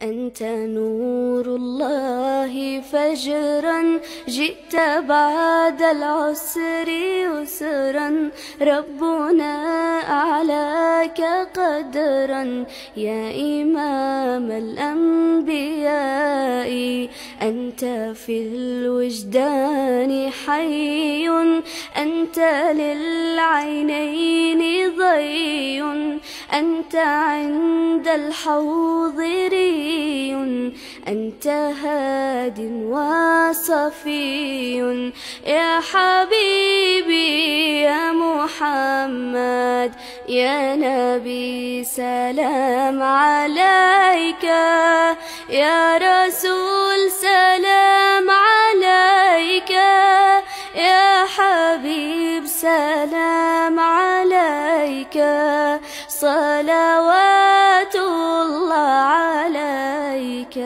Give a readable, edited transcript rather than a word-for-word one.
أنت نور الله فجرا، جئت بعد العسر يسرا، ربنا أعلاك قدرا يا إمام الأنبياء. أنت في الوجدان حي، أنت للعينين ضي، أنت عند الحوض ري، أنت هاد وصفي يا حبيبي يا محمد يا نبي سلام عليك، يا رسول سلام عليك، يا حبيب سلام عليك، صلوات الله عليك.